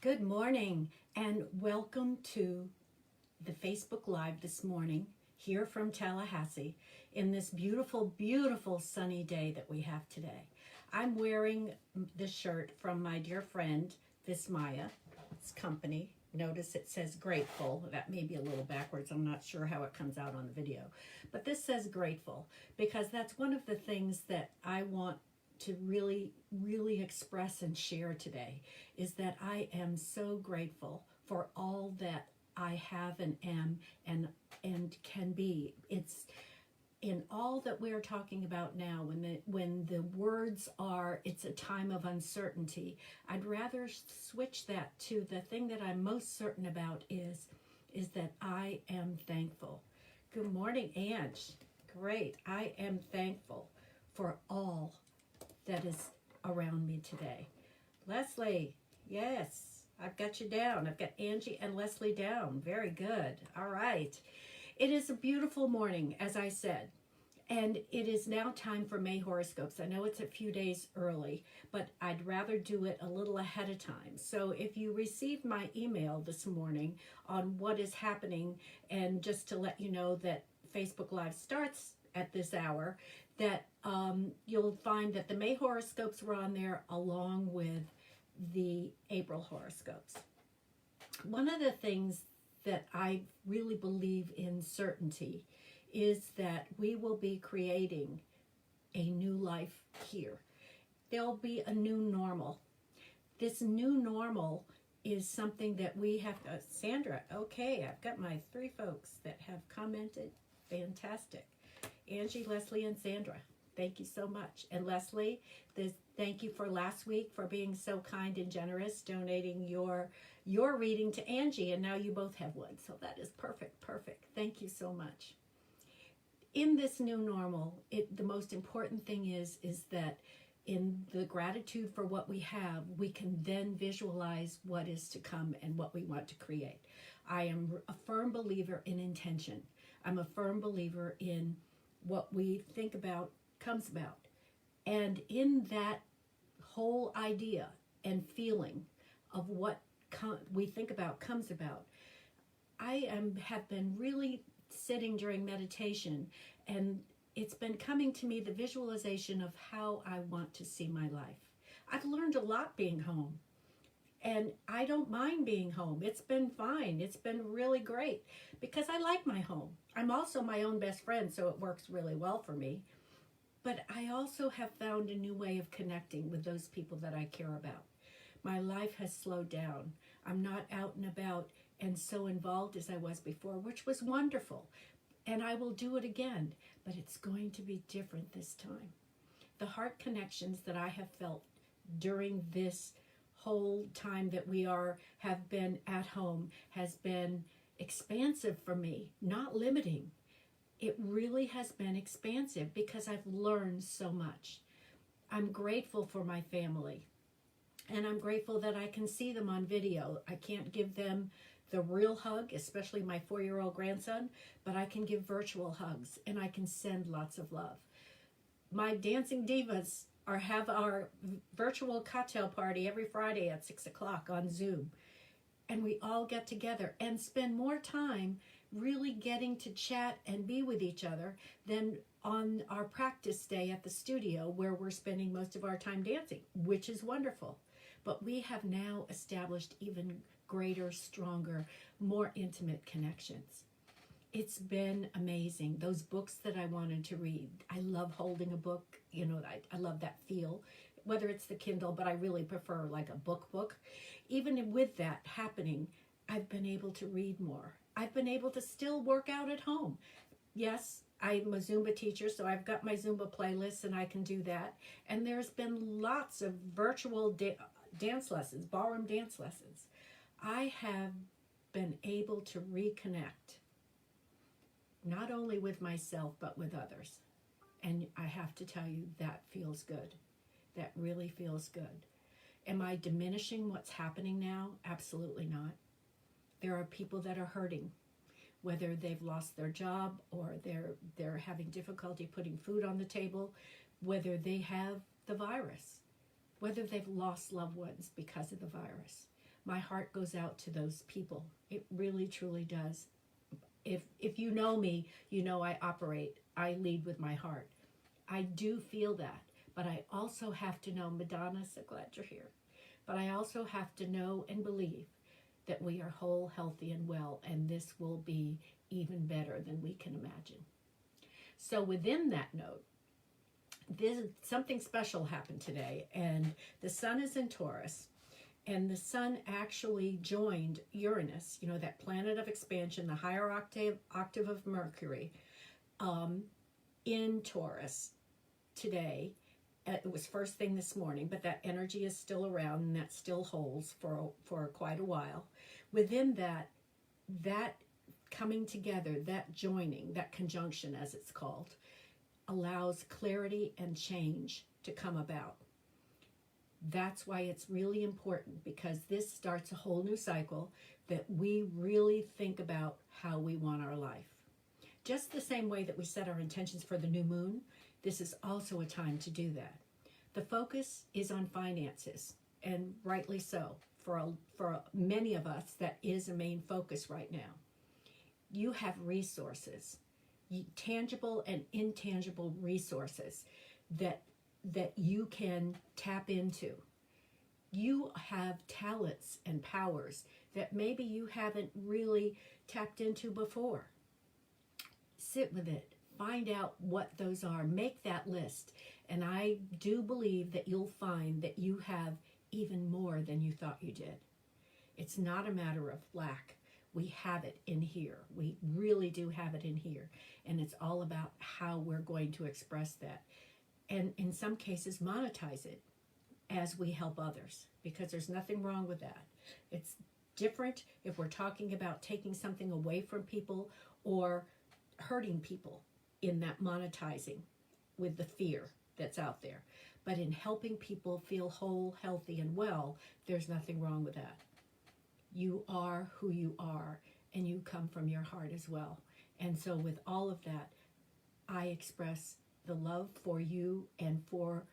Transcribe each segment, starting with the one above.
Good morning and welcome to the Facebook Live this morning here from Tallahassee in this beautiful, beautiful sunny day that we have today. I'm wearing this shirt from my dear friend Vismaya's company. Notice it says grateful. That may be a little backwards. I'm not sure how it comes out on the video. But this says grateful because that's one of the things that I want to really express and share today is that I am so grateful for all that I have and am and can be. It's in all that we're talking about now, when the words are, it's a time of uncertainty, I'd rather switch that to the thing that I'm most certain about is that I am thankful. Good morning, Ange. Great. I am thankful for all that is around me today. Leslie, yes, I've got you down. I've got Angie and Leslie down. Very good. All right. It is a beautiful morning, as I said, and it is now time for May horoscopes. I know it's a few days early, but I'd rather do it a little ahead of time. So if you received my email this morning on what is happening, and just to let you know that Facebook Live starts at this hour, that you'll find that the May horoscopes were on there along with the April horoscopes. One of the things that I really believe in certainty is that we will be creating a new life here. There'll be a new normal. This new normal is something that we have. Sandra, okay, I've got my three folks that have commented. Fantastic. Angie, Leslie, and Sandra, thank you so much. And Leslie, thank you for last week for being so kind and generous, donating your reading to Angie, and now you both have one. So that is perfect. Thank you so much. In this new normal, the most important thing is that in the gratitude for what we have, we can then visualize what is to come and what we want to create. I am a firm believer in intention. I'm a firm believer in what we think about comes about. And in that whole idea and feeling of what we think about comes about, I have been really sitting during meditation, and it's been coming to me, the visualization of how I want to see my life. I've learned a lot being home, and I don't mind being home. It's been fine. It's been really great because I like my home. I'm also my own best friend, so it works really well for me. But I also have found a new way of connecting with those people that I care about. My life has slowed down. I'm not out and about and so involved as I was before, which was wonderful. And I will do it again, but it's going to be different this time. The heart connections that I have felt during this whole time that we have been at home has been expansive for me, not limiting. It really has been expansive because I've learned so much. I'm grateful for my family, and I'm grateful that I can see them on video. I can't give them the real hug, especially my 4-year-old grandson, but I can give virtual hugs, and I can send lots of love. My dancing divas have our virtual cocktail party every Friday at 6 o'clock on Zoom. And we all get together and spend more time really getting to chat and be with each other than on our practice day at the studio, where we're spending most of our time dancing, which is wonderful. But we have now established even greater, stronger, more intimate connections. It's been amazing. Those books that I wanted to read, I love holding a book. You know, I love that feel, whether it's the Kindle, but I really prefer like a book. Even with that happening, I've been able to read more. I've been able to still work out at home. Yes, I'm a Zumba teacher, so I've got my Zumba playlists and I can do that. And there's been lots of virtual dance lessons, ballroom dance lessons. I have been able to reconnect, not only with myself, but with others. And I have to tell you, that feels good. That really feels good. Am I diminishing what's happening now? Absolutely not. There are people that are hurting, whether they've lost their job or they're having difficulty putting food on the table, whether they have the virus, whether they've lost loved ones because of the virus. My heart goes out to those people. It really, truly does. If you know me, you know I lead with my heart. I do feel that, but I also have to know, Madonna, so glad you're here, but I also have to know and believe that we are whole, healthy, and well, and this will be even better than we can imagine. So within that note, something special happened today, and the sun is in Taurus, and the sun actually joined Uranus, that planet of expansion, the higher octave of Mercury, in Taurus today. It was first thing this morning, but that energy is still around, and that still holds for quite a while. Within that coming together, that joining, that conjunction as it's called, allows clarity and change to come about. That's why it's really important, because this starts a whole new cycle that we really think about how we want our life. Just the same way that we set our intentions for the new moon, this is also a time to do that. The focus is on finances, and rightly so. For many of us, that is a main focus right now. You have resources, tangible and intangible resources that you can tap into. You have talents and powers that maybe you haven't really tapped into before. Sit with it. Find out what those are. Make that list. And I do believe that you'll find that you have even more than you thought you did. It's not a matter of lack. We have it in here. We really do have it in here. And it's all about how we're going to express that. And in some cases, monetize it as we help others, because there's nothing wrong with that. It's different if we're talking about taking something away from people or hurting people in that monetizing with the fear that's out there. But in helping people feel whole, healthy, and well, there's nothing wrong with that. You are who you are, and you come from your heart as well. And so with all of that, I express the love for you and for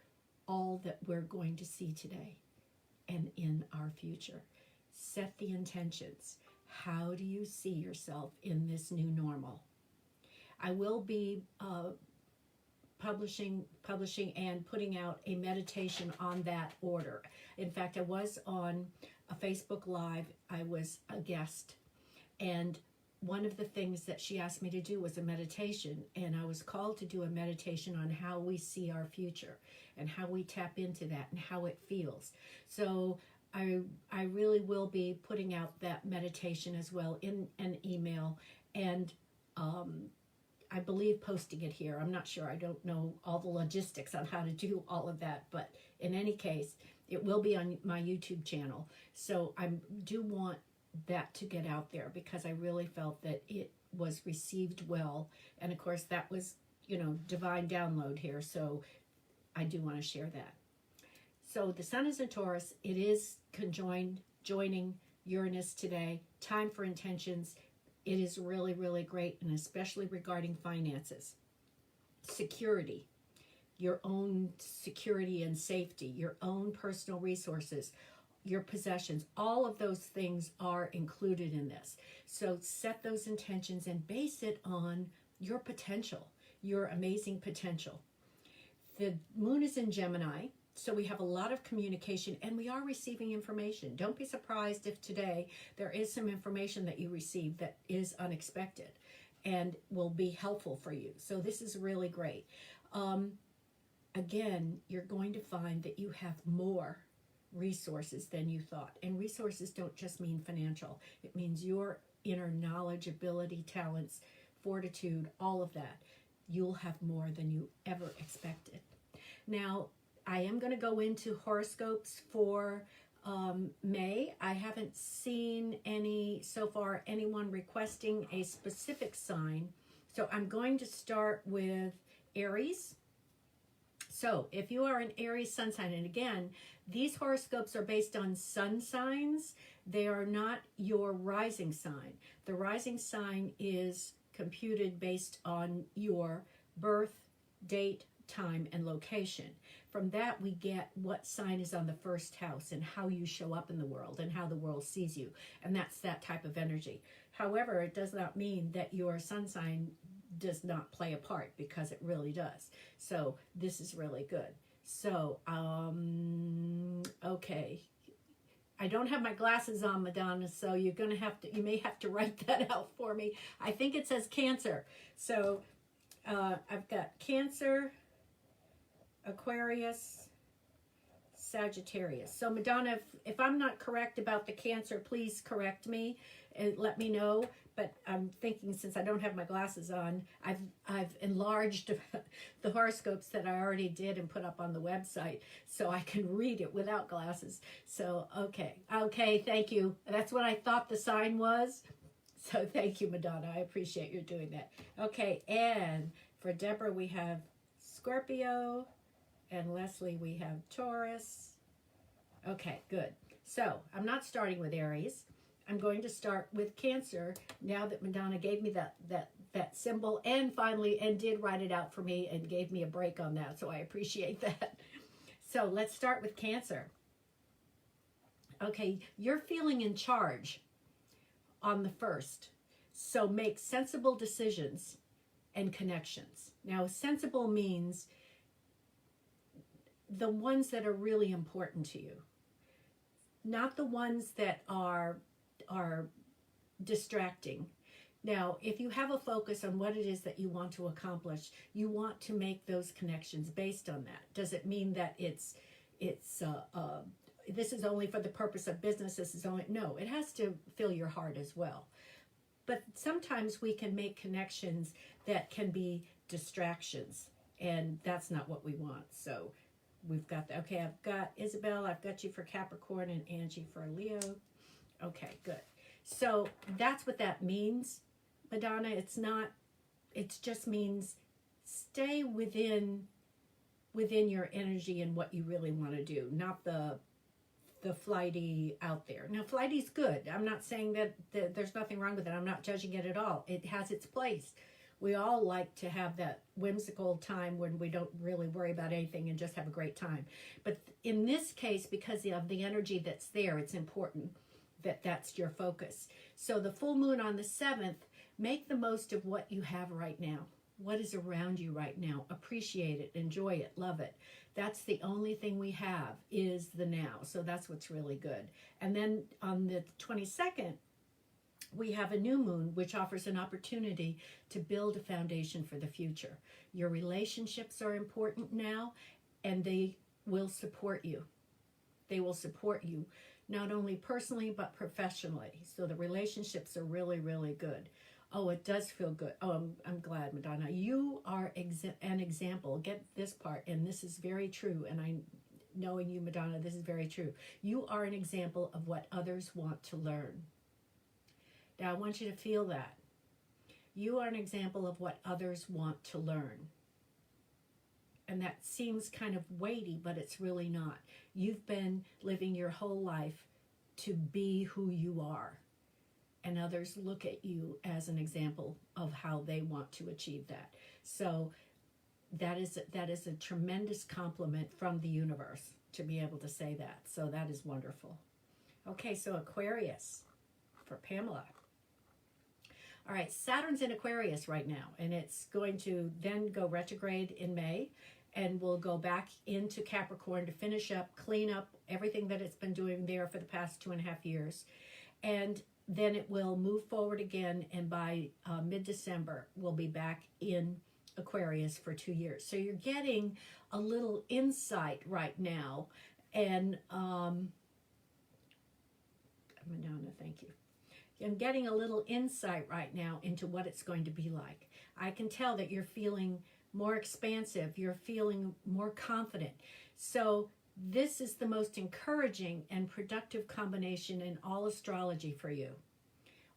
all that we're going to see today and in our future. Set the intentions. How do you see yourself in this new normal? I will be publishing and putting out a meditation on that order. In fact, I was on a Facebook Live. I was a guest, and one of the things that she asked me to do was a meditation, and I was called to do a meditation on how we see our future and how we tap into that and how it feels. So I really will be putting out that meditation as well in an email, and I believe posting it here. I'm not sure. I don't know all the logistics on how to do all of that, but in any case, it will be on my YouTube channel. So I do want that to get out there, because I really felt that it was received well. And of course, that was, divine download here. So I do want to share that. So the sun is in Taurus. It is joining Uranus today. Time for intentions. It is really, really great, and especially regarding finances. Security, your own security and safety, your own personal resources, your possessions, all of those things are included in this. So set those intentions and base it on your potential, your amazing potential. The moon is in Gemini, so we have a lot of communication, and we are receiving information. Don't be surprised if today there is some information that you receive that is unexpected and will be helpful for you. So this is really great. Again, you're going to find that you have more resources than you thought. And resources don't just mean financial. It means your inner knowledge, ability, talents, fortitude, all of that. You'll have more than you ever expected. Now, I am going to go into horoscopes for May. I haven't seen anyone requesting a specific sign. So I'm going to start with Aries. So if you are an Aries sun sign, and again, these horoscopes are based on sun signs. They are not your rising sign. The rising sign is computed based on your birth date, time, and location. From that, we get what sign is on the first house and how you show up in the world and how the world sees you. And that's that type of energy. However, it does not mean that your sun sign does not play a part, because it really does. So this is really good. So, okay. I don't have my glasses on, Madonna, so you may have to write that out for me. I think it says Cancer. So I've got Cancer, Aquarius, Sagittarius. So Madonna, if I'm not correct about the Cancer, please correct me and let me know. But I'm thinking, since I don't have my glasses on, I've enlarged the horoscopes that I already did and put up on the website, so I can read it without glasses. So, okay, thank you. That's what I thought the sign was. So thank you, Madonna. I appreciate you doing that. Okay, and for Deborah, we have Scorpio, and Leslie, we have Taurus. Okay, good. So I'm not starting with Aries. I'm going to start with Cancer now that Madonna gave me that symbol and did write it out for me and gave me a break on that. So I appreciate that. So let's start with Cancer. Okay, you're feeling in charge on the 1st. So make sensible decisions and connections. Now, sensible means the ones that are really important to you, not the ones that are distracting. Now, if you have a focus on what it is that you want to accomplish, you want to make those connections based on that. Does it mean that this is only for the purpose of business? This is only, no, it has to fill your heart as well. But sometimes we can make connections that can be distractions, and that's not what we want. So we've got that. Okay, I've got Isabel, I've got you for Capricorn, and Angie for Leo. Okay, good. So that's what that means, Madonna. It just means stay within your energy and what you really want to do, not the flighty out there. Now, flighty's good. I'm not saying that there's nothing wrong with it. I'm not judging it at all. It has its place. We all like to have that whimsical time when we don't really worry about anything and just have a great time. But in this case, because of the energy that's there, it's important that that's your focus. So the full moon on the 7th, make the most of what you have right now. What is around you right now? Appreciate it, enjoy it, love it. That's the only thing we have is the now. So that's what's really good. And then on the 22nd, we have a new moon, which offers an opportunity to build a foundation for the future. Your relationships are important now, and they will support you. They will support you, not only personally, but professionally. So the relationships are really, really good. Oh, it does feel good. Oh, I'm glad, Madonna. You are an example. Get this part, and this is very true. And knowing you, Madonna, this is very true. You are an example of what others want to learn. Now, I want you to feel that. You are an example of what others want to learn. And that seems kind of weighty, but it's really not. You've been living your whole life to be who you are. And others look at you as an example of how they want to achieve that. So that is a tremendous compliment from the universe to be able to say that. So that is wonderful. Okay, so Aquarius for Pamela. All right, Saturn's in Aquarius right now, and it's going to then go retrograde in May, and we'll go back into Capricorn to finish up, clean up everything that it's been doing there for the past 2.5 years. And then it will move forward again, and by mid-December, we'll be back in Aquarius for 2 years. So you're getting a little insight right now, and Madonna, thank you. I'm getting a little insight right now into what it's going to be like. I can tell that you're feeling more expansive, you're feeling more confident. So this is the most encouraging and productive combination in all astrology for you.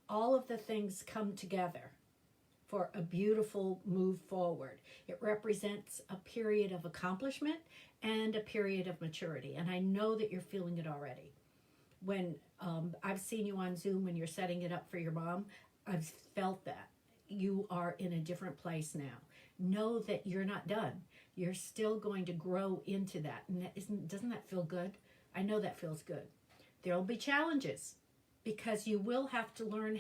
All of the things come together for a beautiful move forward. It represents a period of accomplishment and a period of maturity. And I know that you're feeling it already. When I've seen you on Zoom when you're setting it up for your mom, I've felt that. You are in a different place now. Know that you're not done. You're still going to grow into that. And doesn't that feel good? I know that feels good. There will be challenges because you will have to learn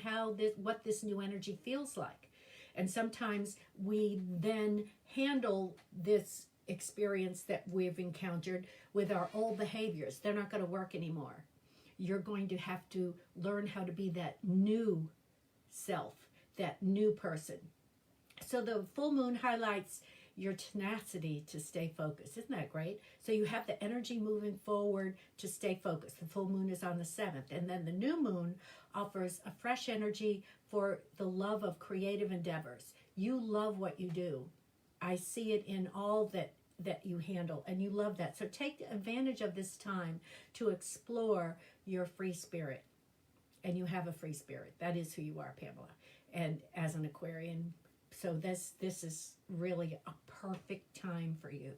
what this new energy feels like. And sometimes we then handle this experience that we've encountered with our old behaviors. They're not going to work anymore. You're going to have to learn how to be that new self, that new person. So the full moon highlights your tenacity to stay focused. Isn't that great? So you have the energy moving forward to stay focused. The full moon is on the 7th. And then the new moon offers a fresh energy for the love of creative endeavors. You love what you do. I see it in all that you handle, and you love that. So take advantage of this time to explore your free spirit. And you have a free spirit. That is who you are, Pamela. And as an Aquarian, so this is really a perfect time for you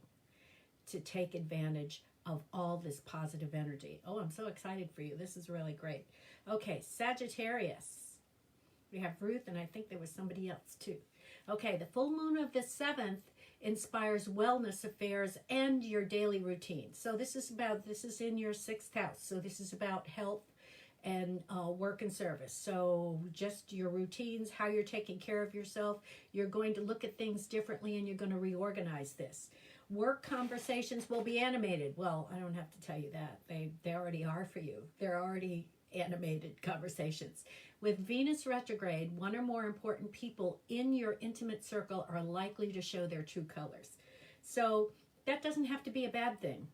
to take advantage of all this positive energy. Oh, I'm so excited for you. This is really great. Okay, Sagittarius. We have Ruth, and I think there was somebody else too. Okay, the full moon of the 7th inspires wellness affairs and your daily routine. So this is in your 6th house. So this is about health and work and service. So just your routines, how you're taking care of yourself. You're going to look at things differently, and you're going to reorganize this. Work conversations will be animated. Well, I don't have to tell you that. They already are for you. They're already animated conversations. With Venus retrograde, one or more important people in your intimate circle are likely to show their true colors. So that doesn't have to be a bad thing.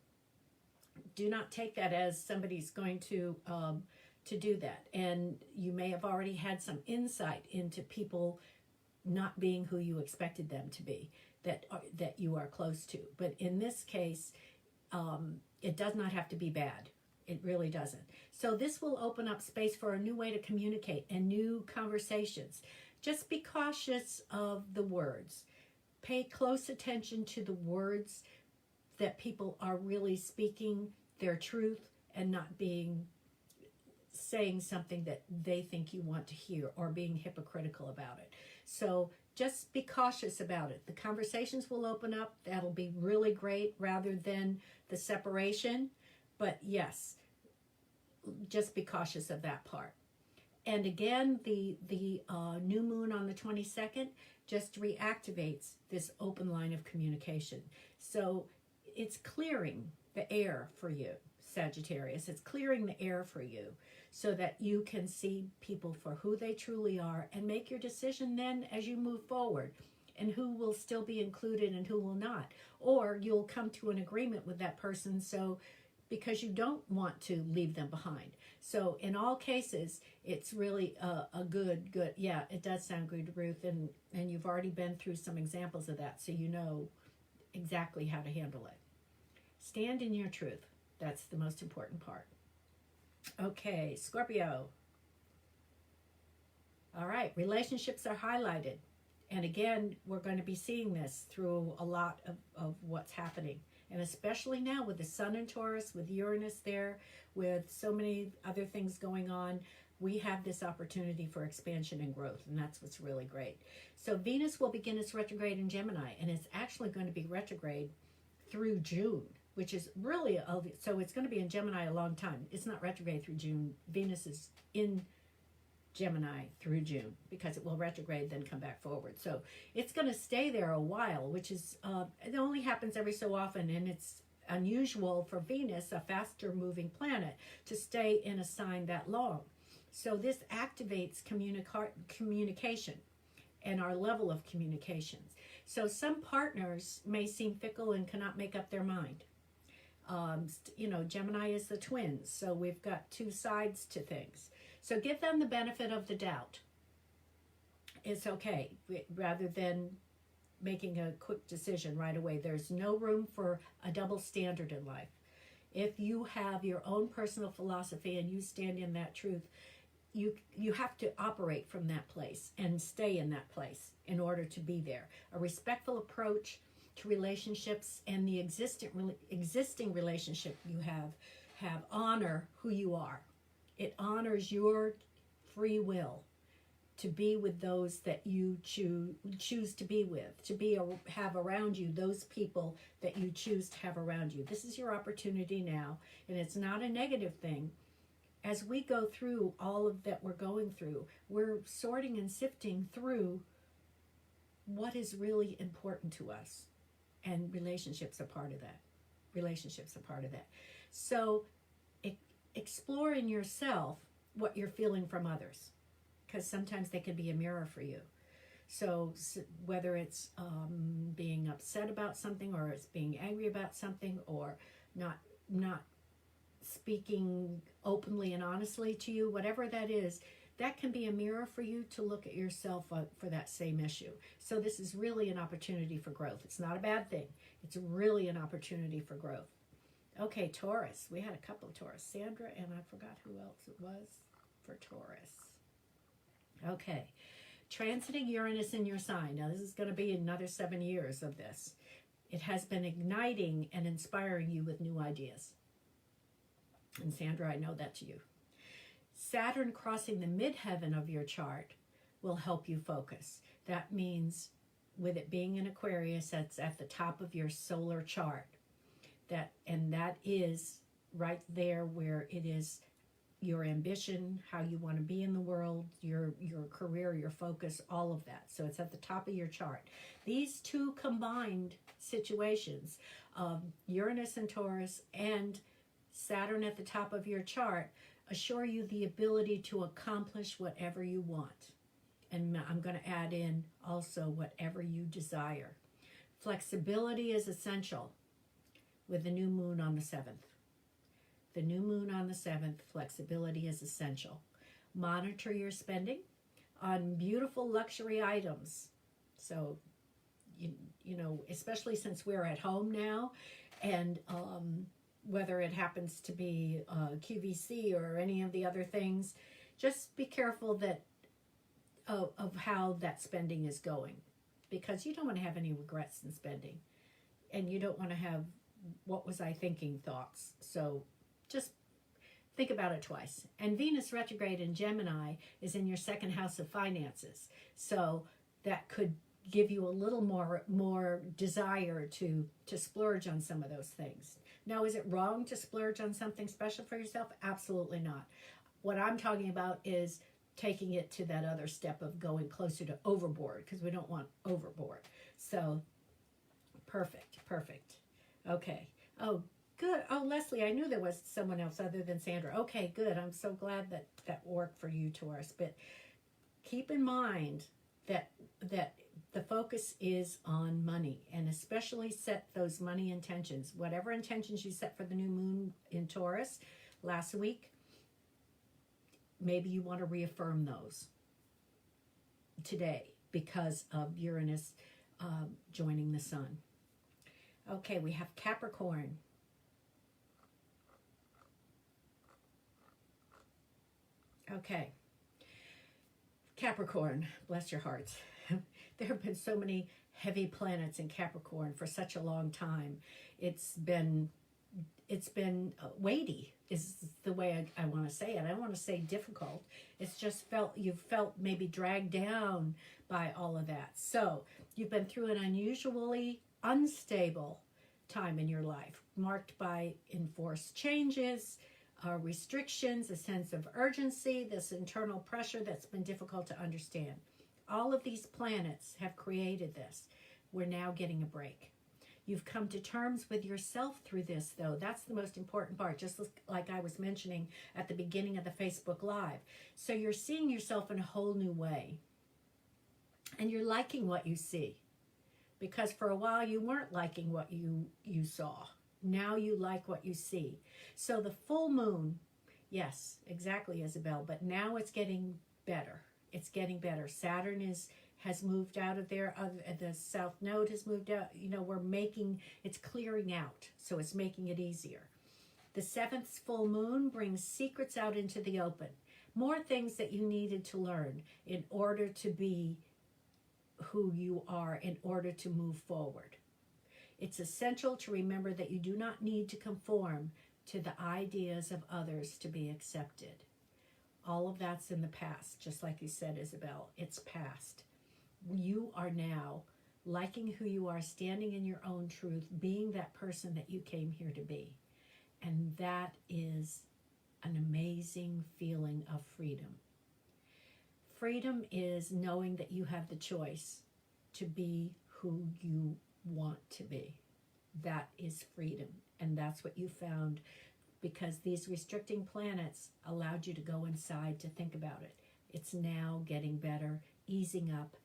Do not take that as somebody's going to do that. And you may have already had some insight into people not being who you expected them to be, that you are close to. But in this case, it does not have to be bad. It really doesn't. So this will open up space for a new way to communicate and new conversations. Just be cautious of the words. Pay close attention to the words that people are really speaking their truth and not saying something that they think you want to hear or being hypocritical about it. So just be cautious about it. The conversations will open up. That'll be really great rather than the separation. But yes, just be cautious of that part. And again, the new moon on the 22nd just reactivates this open line of communication. So it's clearing the air for you, Sagittarius. It's clearing the air for you so that you can see people for who they truly are and make your decision then as you move forward, and who will still be included and who will not. Or you'll come to an agreement with that person because you don't want to leave them behind. So in all cases, it's really a good, yeah, it does sound good, Ruth, and you've already been through some examples of that, so you know exactly how to handle it. Stand in your truth. That's the most important part. Okay, Scorpio. All right, relationships are highlighted. And again, we're going to be seeing this through a lot of what's happening. And especially now with the Sun in Taurus, with Uranus there, with so many other things going on, we have this opportunity for expansion and growth, and that's what's really great. So Venus will begin its retrograde in Gemini, and it's actually going to be retrograde through June, which is really, so it's going to be in Gemini a long time. It's not retrograde through June. Venus is in Gemini through June, because it will retrograde then come back forward. So it's going to stay there a while, which is it only happens every so often, and it's unusual for Venus, a faster moving planet, to stay in a sign that long. So this activates communication and our level of communications. So some partners may seem fickle and cannot make up their mind. Gemini is the twins, so we've got two sides to things. So give them the benefit of the doubt. It's okay, rather than making a quick decision right away. There's no room for a double standard in life. If you have your own personal philosophy and you stand in that truth, you have to operate from that place and stay in that place in order to be there. A respectful approach to relationships and the existing relationship you have honor who you are. It honors your free will to be with those that you choose to be with, have around you those people that you choose to have around you. This is your opportunity now, and it's not a negative thing. As we go through all of that we're going through, we're sorting and sifting through what is really important to us, and relationships are part of that. So explore in yourself what you're feeling from others, because sometimes they can be a mirror for you. So whether it's being upset about something, or it's being angry about something, or not speaking openly and honestly to you, whatever that is, that can be a mirror for you to look at yourself for that same issue. So this is really an opportunity for growth. It's not a bad thing. It's really an opportunity for growth. Okay, Taurus. We had a couple of Taurus. Sandra, and I forgot who else it was for Taurus. Okay. Transiting Uranus in your sign. Now, this is going to be another 7 years of this. It has been igniting and inspiring you with new ideas. And Sandra, I know that's you. Saturn crossing the midheaven of your chart will help you focus. That means, with it being in Aquarius, that's at the top of your solar chart. That is right there where it is your ambition, how you want to be in the world, your career, your focus, all of that. So it's at the top of your chart. These two combined situations of Uranus and Taurus and Saturn at the top of your chart assure you the ability to accomplish whatever you want. And I'm going to add in also whatever you desire. Flexibility is essential with the new moon on the 7th. The new moon on the 7th, flexibility is essential. Monitor your spending on beautiful luxury items. So, you know, especially since we're at home now, and whether it happens to be QVC or any of the other things, just be careful that of how that spending is going, because you don't want to have any regrets in spending, and you don't want to have what was I thinking thoughts. So just think about it twice. And Venus retrograde in Gemini is in your second house of finances, so that could give you a little more desire to splurge on some of those things. Now, is it wrong to splurge on something special for yourself? Absolutely not. What I'm talking about is taking it to that other step of going closer to overboard, because we don't want overboard. So perfect. Okay. Oh, good. Oh, Leslie, I knew there was someone else other than Sandra. Okay, good. I'm so glad that worked for you, Taurus. But keep in mind that the focus is on money, and especially set those money intentions. Whatever intentions you set for the new moon in Taurus last week, maybe you want to reaffirm those today because of Uranus joining the sun. Okay, we have Capricorn. Okay. Capricorn, bless your hearts. There have been so many heavy planets in Capricorn for such a long time. It's been weighty is the way I want to say it. I don't want to say difficult. It's just you've felt maybe dragged down by all of that. So you've been through an unusually unstable time in your life, marked by enforced changes, restrictions, a sense of urgency, this internal pressure that's been difficult to understand. All of these planets have created this. We're now getting a break. You've come to terms with yourself through this, though. That's the most important part, just like I was mentioning at the beginning of the Facebook Live. So you're seeing yourself in a whole new way. And you're liking what you see. Because for a while you weren't liking what you saw. Now you like what you see. So the full moon, yes, exactly, Isabel, but now it's getting better. It's getting better. Saturn has moved out of there. The South Node has moved out. You know, it's clearing out, so it's making it easier. The 7th full moon brings secrets out into the open. More things that you needed to learn in order to be who you are, in order to move forward. It's essential to remember that you do not need to conform to the ideas of others to be accepted. All of that's in the past, just like you said, Isabel. It's past. You are now liking who you are, standing in your own truth, being that person that you came here to be. And that is an amazing feeling of freedom. Freedom is knowing that you have the choice to be who you want to be. That is freedom. And that's what you found, because these restricting planets allowed you to go inside to think about it. It's now getting better, easing up,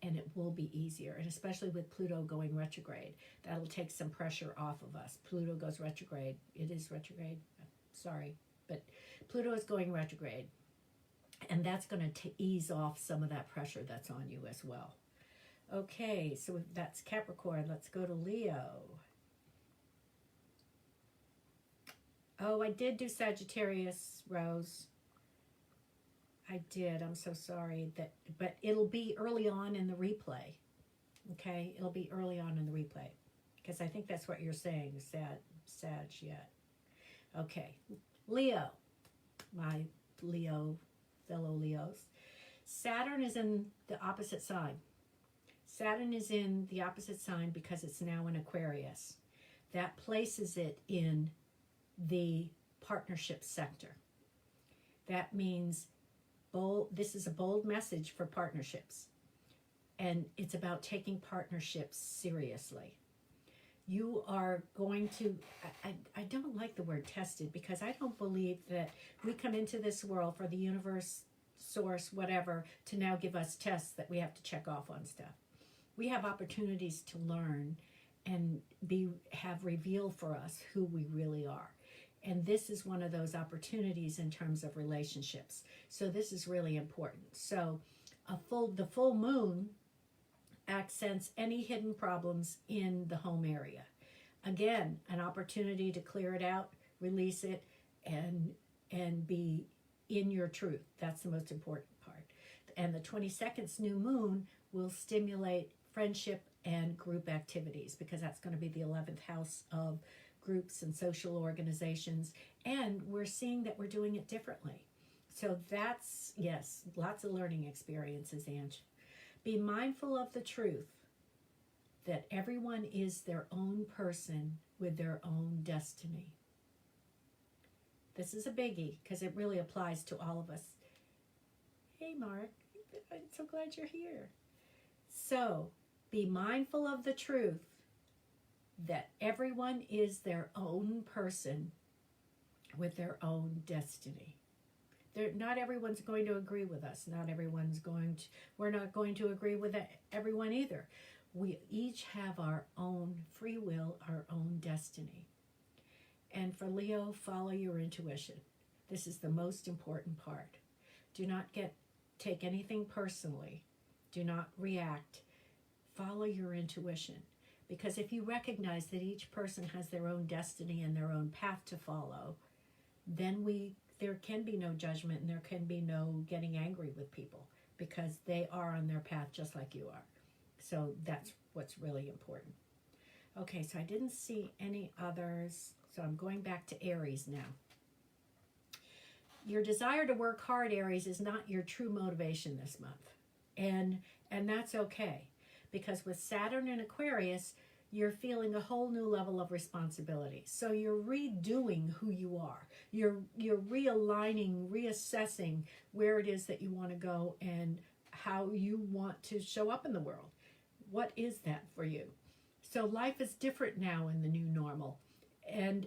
and it will be easier. And especially with Pluto going retrograde, that'll take some pressure off of us. Pluto goes retrograde. It is retrograde. Sorry, but Pluto is going retrograde. And that's going to ease off some of that pressure that's on you as well. Okay, so that's Capricorn. Let's go to Leo. Oh, I did do Sagittarius, Rose. I did. I'm so sorry. But it'll be early on in the replay. Okay? It'll be early on in the replay. Because I think that's what you're saying, Sag yet. Okay. Leo. My Leo, fellow Leos. Saturn is in the opposite sign. Saturn is in the opposite sign because it's now in Aquarius. That places it in the partnership sector. That means this is a bold message for partnerships. And it's about taking partnerships seriously. You are going to, I don't like the word tested, because I don't believe that we come into this world for the universe, source, whatever, to now give us tests that we have to check off on stuff. We have opportunities to learn and have revealed for us who we really are. And this is one of those opportunities in terms of relationships. So this is really important. So the full moon accents any hidden problems in the home area. Again, an opportunity to clear it out, release it, and be in your truth. That's the most important part. And the 22nd new moon will stimulate friendship and group activities, because that's going to be the 11th house of groups and social organizations, and we're seeing that we're doing it differently. So that's, yes, lots of learning experiences, Ange. Be mindful of the truth that everyone is their own person with their own destiny. This is a biggie, because it really applies to all of us. Hey, Mark, I'm so glad you're here. So, be mindful of the truth that everyone is their own person with their own destiny. Not everyone's going to agree with us. We're not going to agree with everyone either. We each have our own free will, our own destiny. And for Leo, follow your intuition. This is the most important part. Do not take anything personally. Do not react. Follow your intuition. Because if you recognize that each person has their own destiny and their own path to follow, then there can be no judgment, and there can be no getting angry with people, because they are on their path just like you are. So that's what's really important. Okay, so I didn't see any others, so I'm going back to Aries now. Your desire to work hard, Aries, is not your true motivation this month. And that's okay. Because with Saturn in Aquarius, you're feeling a whole new level of responsibility. So you're redoing who you are. You're realigning, reassessing where it is that you want to go and how you want to show up in the world. What is that for you? So life is different now in the new normal. And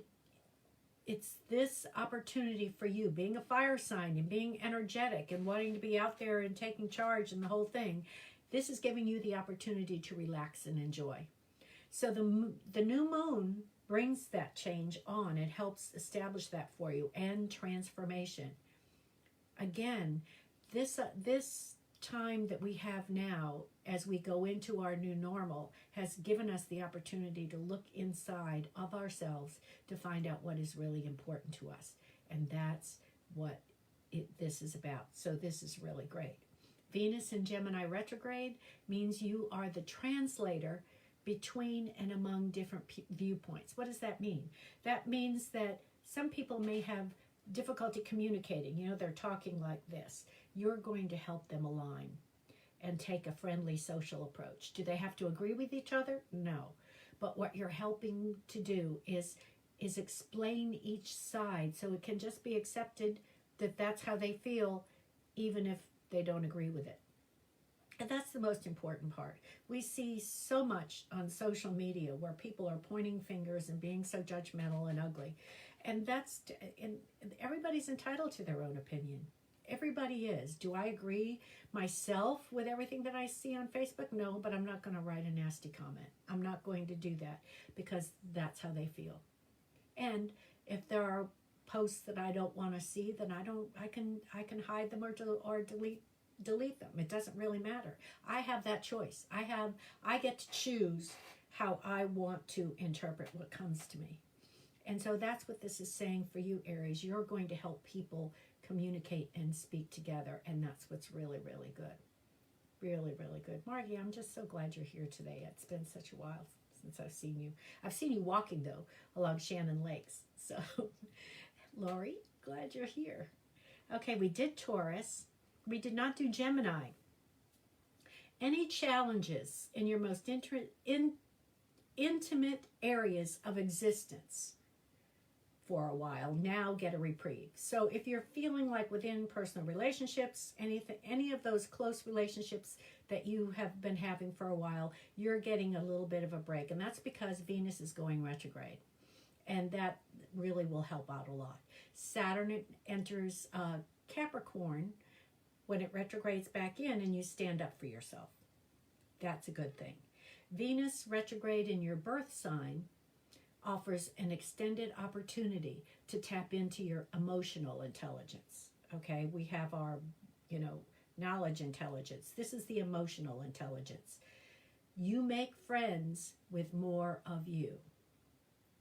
it's this opportunity for you, being a fire sign and being energetic and wanting to be out there and taking charge and the whole thing. This is giving you the opportunity to relax and enjoy. So the new moon brings that change on. It helps establish that for you, and transformation. Again, this time that we have now as we go into our new normal has given us the opportunity to look inside of ourselves to find out what is really important to us. And that's what this is about. So this is really great. Venus in Gemini retrograde means you are the translator between and among different viewpoints. What does that mean? That means that some people may have difficulty communicating, they're talking like this, you're going to help them align and take a friendly social approach. Do they have to agree with each other? No. But what you're helping to do is explain each side so it can just be accepted that that's how they feel, even if they don't agree with it. And that's the most important part. We see so much on social media where people are pointing fingers and being so judgmental and ugly. And everybody's entitled to their own opinion. Everybody is. Do I agree myself with everything that I see on Facebook? No, but I'm not going to write a nasty comment. I'm not going to do that because that's how they feel. And if there are posts that I don't want to see, then I can hide them or delete them. It doesn't really matter. I have that choice. I get to choose how I want to interpret what comes to me. And so that's what this is saying for you, Aries. You're going to help people communicate and speak together, and that's what's really, really good. Really, really good. Margie, I'm just so glad you're here today. It's been such a while since I've seen you. I've seen you walking, though, along Shannon Lakes. So, Lori, glad you're here. Okay, we did Taurus. We did not do Gemini. Any challenges in your most intimate areas of existence for a while now get a reprieve. So if you're feeling like within personal relationships, any of those close relationships that you have been having for a while, you're getting a little bit of a break. And that's because Venus is going retrograde. And that really will help out a lot. Saturn enters Capricorn when it retrogrades back in, and you stand up for yourself. That's a good thing. Venus retrograde in your birth sign offers an extended opportunity to tap into your emotional intelligence. Okay, we have our, knowledge intelligence. This is the emotional intelligence. You make friends with more of you.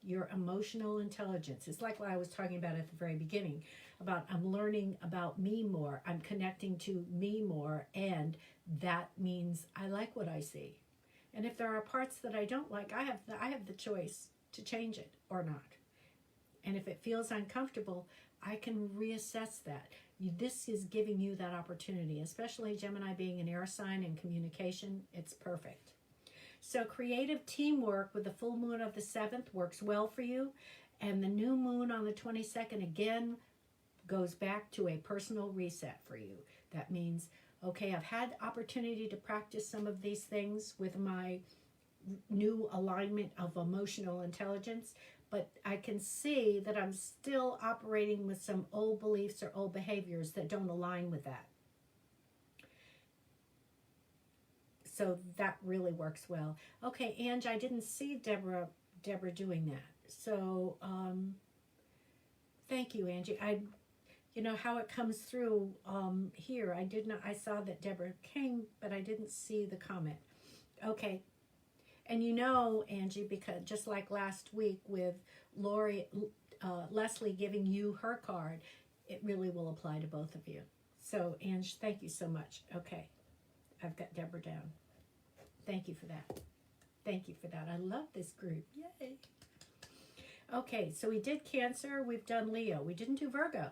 Your emotional intelligence. It's like what I was talking about at the very beginning, about I'm learning about me more, I'm connecting to me more, and that means I like what I see. And if there are parts that I don't like, I have the choice to change it or not. And if it feels uncomfortable, I can reassess that. This is giving you that opportunity, especially Gemini being an air sign and communication. It's perfect. So creative teamwork with the full moon of the 7th works well for you. And the new moon on the 22nd again goes back to a personal reset for you. That means, okay, I've had opportunity to practice some of these things with my new alignment of emotional intelligence, but I can see that I'm still operating with some old beliefs or old behaviors that don't align with that. So that really works well. Okay, Ange, I didn't see Deborah doing that. So thank you, Angie. How it comes through here. I saw that Deborah came, but I didn't see the comment. Okay. And Angie, because just like last week with Leslie giving you her card, it really will apply to both of you. So, Ange, thank you so much. Okay. I've got Deborah down. Thank you for that. Thank you for that. I love this group. Yay. Okay, so we did Cancer. We've done Leo. We didn't do Virgo.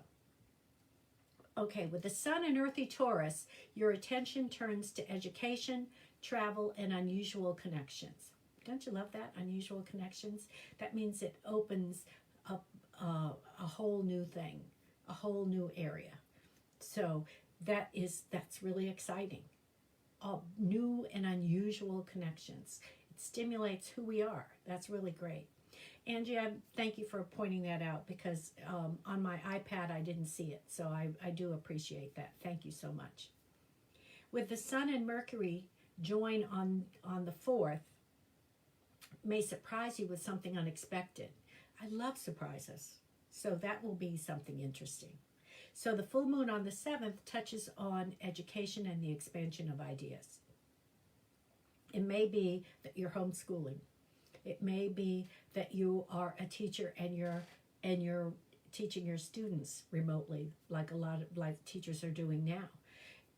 Okay, with the Sun in Earthy Taurus, your attention turns to education, travel, and unusual connections. Don't you love that? Unusual connections? That means it opens up a whole new thing, a whole new area. So that's really exciting. New and unusual connections. It stimulates who we are. That's really great. Angie, thank you for pointing that out because on my iPad I didn't see it. So I do appreciate that. Thank you so much. With the Sun and Mercury join on the 4th, may surprise you with something unexpected. I love surprises. So that will be something interesting. So the full moon on the 7th touches on education and the expansion of ideas. It may be that you're homeschooling. It may be that you are a teacher and you're teaching your students remotely, like a lot of teachers are doing now.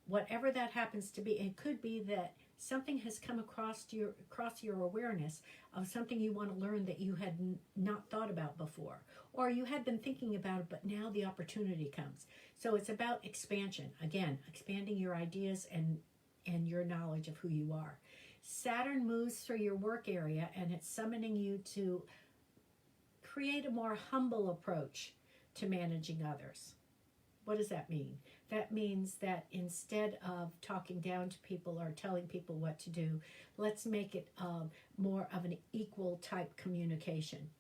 Whatever that happens to be, it could be that something has come across your awareness of something you want to learn that you had not thought about before, or you had been thinking about it, but now the opportunity comes. So it's about expansion. Again, expanding your ideas and your knowledge of who you are. Saturn moves through your work area, and it's summoning you to create a more humble approach to managing others. What does that mean? That means that instead of talking down to people or telling people what to do, let's make it more of an equal type communication.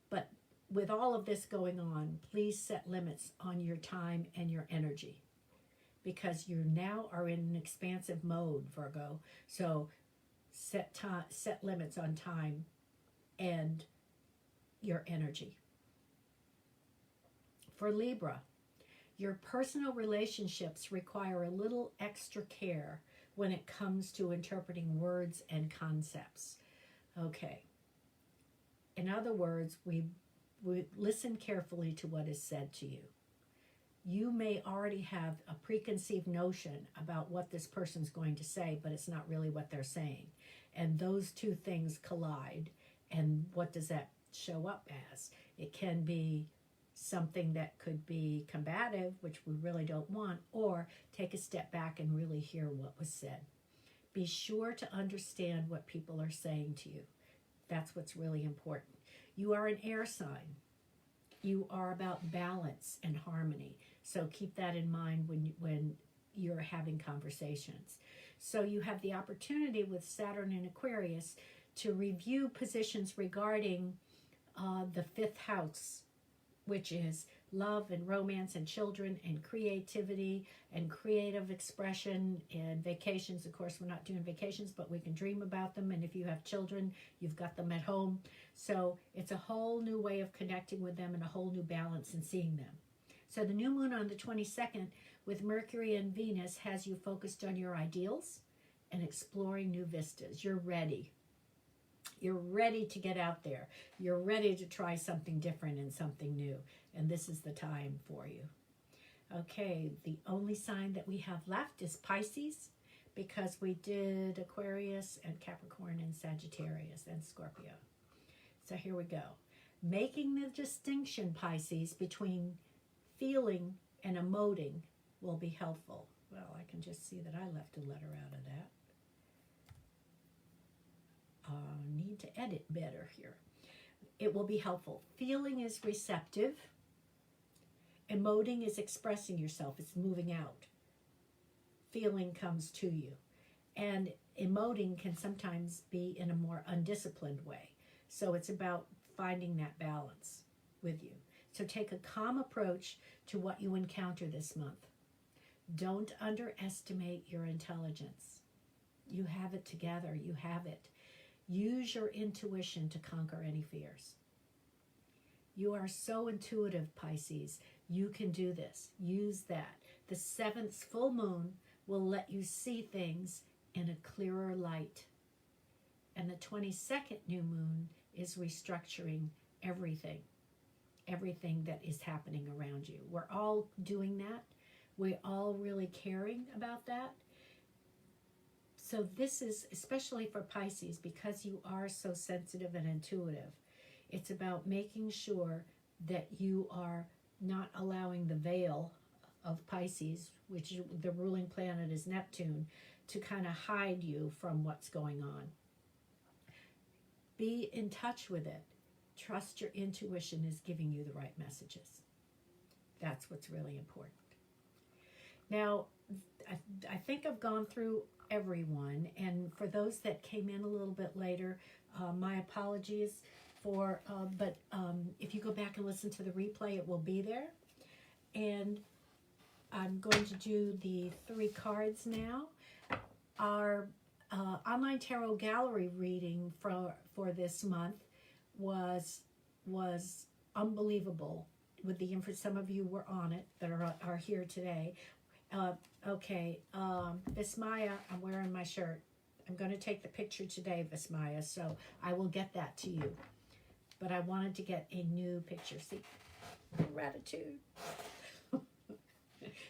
But with all of this going on, please set limits on your time and your energy, because you now are in an expansive mode, Virgo. So set limits on time and your energy. For Libra, your personal relationships require a little extra care when it comes to interpreting words and concepts. Okay. In other words, we listen carefully to what is said to you. You may already have a preconceived notion about what this person's going to say, but it's not really what they're saying. And those two things collide. And what does that show up as? It can be something that could be combative, which we really don't want, or take a step back and really hear what was said. Be sure to understand what people are saying to you. That's what's really important. You are an air sign. You are about balance and harmony. So keep that in mind when you're having conversations. So you have the opportunity with Saturn in Aquarius to review positions regarding the fifth house, which is love and romance and children and creativity and creative expression and vacations. Of course, we're not doing vacations, but we can dream about them. And if you have children, you've got them at home. So it's a whole new way of connecting with them and a whole new balance in seeing them. So the new moon on the 22nd with Mercury and Venus has you focused on your ideals and exploring new vistas. You're ready. You're ready to get out there. You're ready to try something different and something new. And this is the time for you. Okay, the only sign that we have left is Pisces, because we did Aquarius and Capricorn and Sagittarius and Scorpio. So here we go. Making the distinction, Pisces, between feeling and emoting will be helpful. Well, I can just see that I left a letter out of that. Need to edit better here. It will be helpful. Feeling is receptive. Emoting is expressing yourself. It's moving out. Feeling comes to you. And emoting can sometimes be in a more undisciplined way. So it's about finding that balance with you. So take a calm approach to what you encounter this month. Don't underestimate your intelligence. You have it together. You have it. Use your intuition to conquer any fears. You are so intuitive, Pisces. You can do this. Use that. The 7th full moon will let you see things in a clearer light. And the 22nd new moon is restructuring everything that is happening around you. We're all doing that. We're all really caring about that. So this is, especially for Pisces, because you are so sensitive and intuitive, it's about making sure that you are not allowing the veil of Pisces, which the ruling planet is Neptune, to kind of hide you from what's going on. Be in touch with it. Trust your intuition is giving you the right messages. That's what's really important. Now, I think I've gone through everyone, and for those that came in a little bit later, my apologies for, but if you go back and listen to the replay, it will be there. And I'm going to do the 3 cards now. Our online tarot gallery reading for this month was unbelievable. With the info, some of you were on it that are here today. Okay, Vismaya, I'm wearing my shirt. I'm going to take the picture today, Vismaya, so I will get that to you. But I wanted to get a new picture. See, gratitude.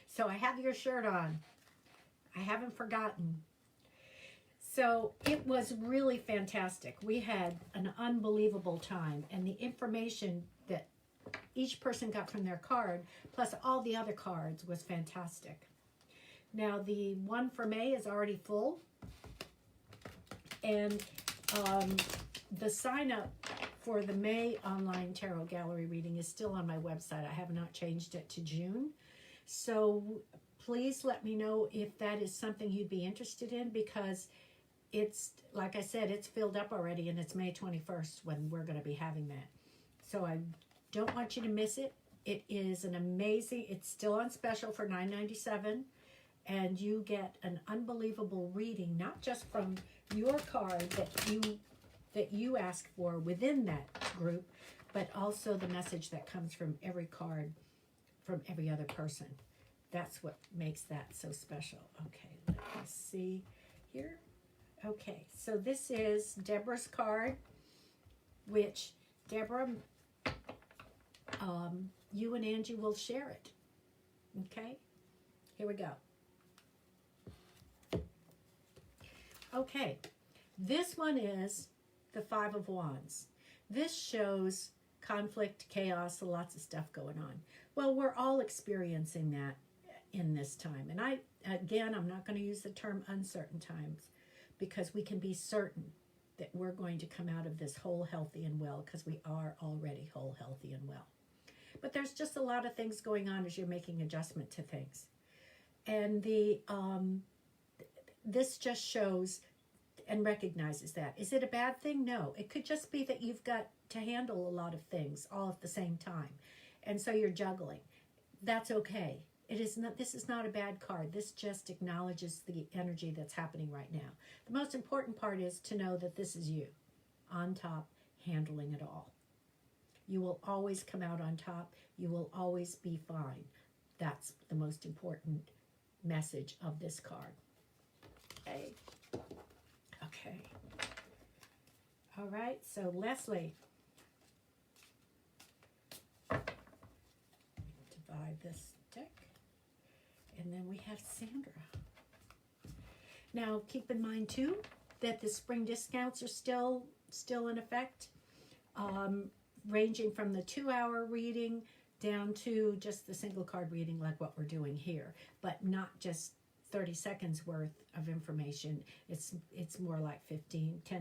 So I have your shirt on. I haven't forgotten. So it was really fantastic. We had an unbelievable time, and the information that each person got from their card, plus all the other cards, was fantastic. Now, the one for May is already full, and the sign up for the May online tarot gallery reading is still on my website. I have not changed it to June. So please let me know if that is something you'd be interested in, because it's, like I said, it's filled up already, and it's May 21st when we're going to be having that. So I don't want you to miss it. It is an amazing, it's still on special for $9.97, and you get an unbelievable reading, not just from your card that you ask for within that group, but also the message that comes from every card from every other person. That's what makes that so special. Okay, let me see here. Okay, so this is Deborah's card, which, Deborah, you and Angie will share it. Okay, here we go. Okay, this one is the Five of Wands. This shows conflict, chaos, lots of stuff going on. Well, we're all experiencing that in this time. And I'm not going to use the term uncertain times, because we can be certain that we're going to come out of this whole, healthy, and well, because we are already whole, healthy, and well. But there's just a lot of things going on as you're making adjustment to things. And this just shows and recognizes that. Is it a bad thing? No. It could just be that you've got to handle a lot of things all at the same time. And so you're juggling. That's okay. It is not. This is not a bad card. This just acknowledges the energy that's happening right now. The most important part is to know that this is you on top, handling it all. You will always come out on top. You will always be fine. That's the most important message of this card. Okay. Okay. All right. So Leslie, divide this deck. And then we have Sandra. Now, keep in mind, too, that the spring discounts are still in effect, ranging from the 2-hour reading down to just the single card reading like what we're doing here, but not just 30 seconds worth of information. It's more like 10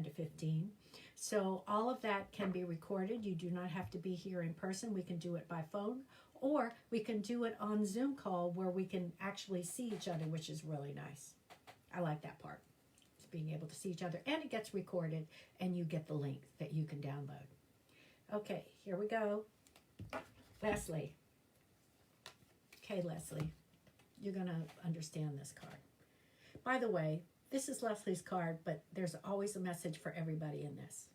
to 15. So all of that can be recorded. You do not have to be here in person. We can do it by phone, or we can do it on Zoom call where we can actually see each other, which is really nice. I like that part. It's being able to see each other, and it gets recorded, and you get the link that you can download. Okay, here we go. Leslie. Okay, Leslie, you're going to understand this card. By the way, this is Leslie's card, but there's always a message for everybody in this.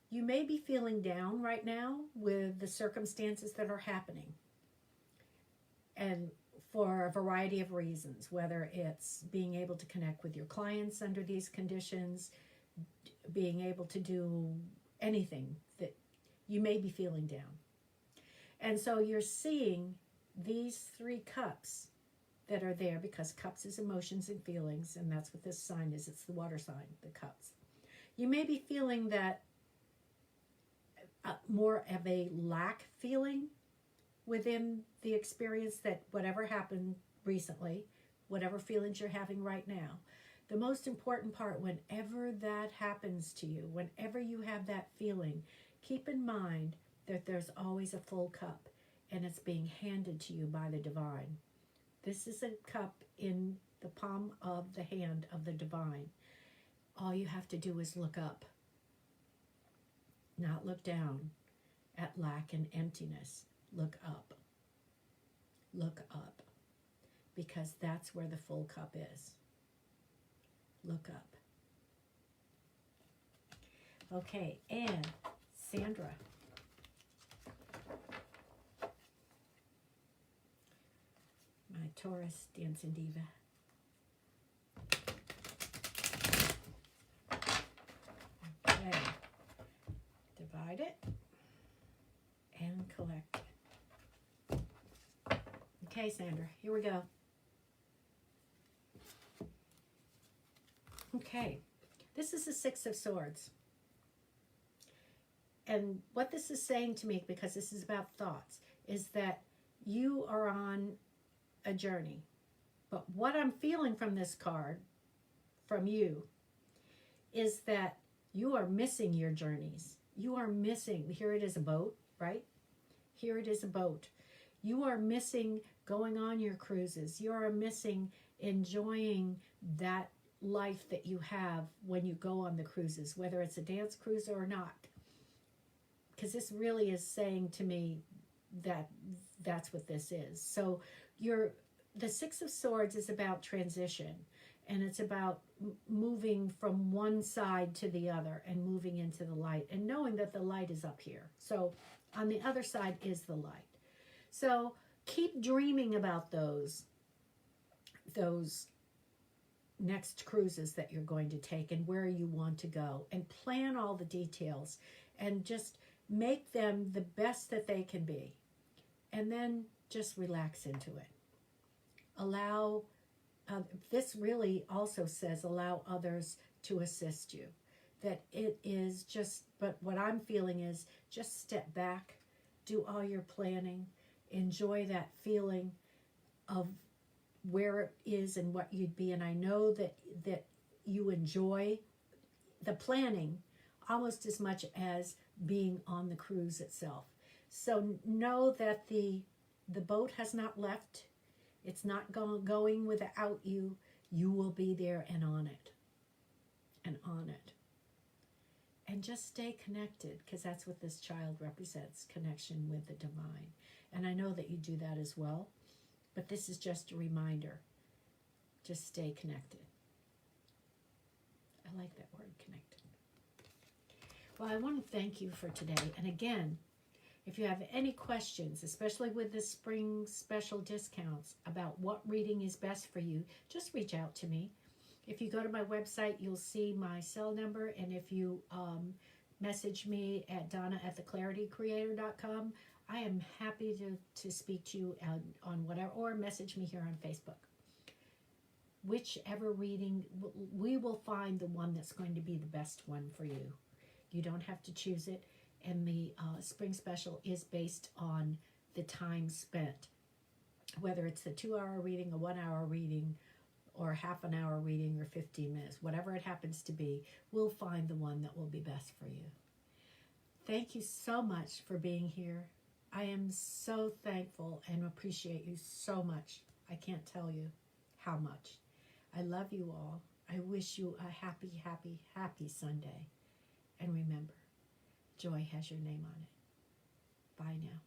You may be feeling down right now with the circumstances that are happening, and for a variety of reasons, whether it's being able to connect with your clients under these conditions, being able to do anything, that you may be feeling down. And so you're seeing these 3 cups that are there, because cups is emotions and feelings, and that's what this sign is. It's the water sign, the cups. You may be feeling that more of a lack feeling within the experience, that whatever happened recently, whatever feelings you're having right now, the most important part, whenever that happens to you, whenever you have that feeling, keep in mind that there's always a full cup, and it's being handed to you by the divine. This is a cup in the palm of the hand of the divine. All you have to do is look up, not look down at lack and emptiness. Look up. Look up. Because that's where the full cup is. Look up. Okay, and Sandra. My Taurus dancing diva. Okay. Divide it and collect it. Okay, Sandra, here we go. Okay, this is the Six of Swords. And what this is saying to me, because this is about thoughts, is that you are on a journey. But what I'm feeling from this card, from you, is that you are missing your journeys. You are missing, here it is a boat, right? Here it is a boat. You are missing going on your cruises. You are missing enjoying that life that you have when you go on the cruises, whether it's a dance cruise or not. Because this really is saying to me that that's what this is. So the Six of Swords is about transition, and it's about moving from one side to the other and moving into the light and knowing that the light is up here. So on the other side is the light. So keep dreaming about those next cruises that you're going to take and where you want to go, and plan all the details and just make them the best that they can be. And then just relax into it. Allow, this really also says allow others to assist you. That it is just, but what I'm feeling is just step back, do all your planning, enjoy that feeling of where it is and what you'd be. And I know that you enjoy the planning almost as much as being on the cruise itself. So know that the boat has not left. It's not going without you. You will be there and on it. And on it. And just stay connected, because that's what this child represents, connection with the divine. And I know that you do that as well. But this is just a reminder. Just stay connected. I like that word, connected. Well, I want to thank you for today. And again, if you have any questions, especially with the spring special discounts about what reading is best for you, just reach out to me. If you go to my website, you'll see my cell number. And if you message me at donna@theclaritycreator.com, I am happy to speak to you on whatever, or message me here on Facebook. Whichever reading, we will find the one that's going to be the best one for you. You don't have to choose it. And the spring special is based on the time spent. Whether it's the 2-hour reading, a 1-hour reading, or a half an hour reading, or 15 minutes, whatever it happens to be, we'll find the one that will be best for you. Thank you so much for being here. I am so thankful and appreciate you so much. I can't tell you how much. I love you all. I wish you a happy, happy, happy Sunday. And remember, joy has your name on it. Bye now.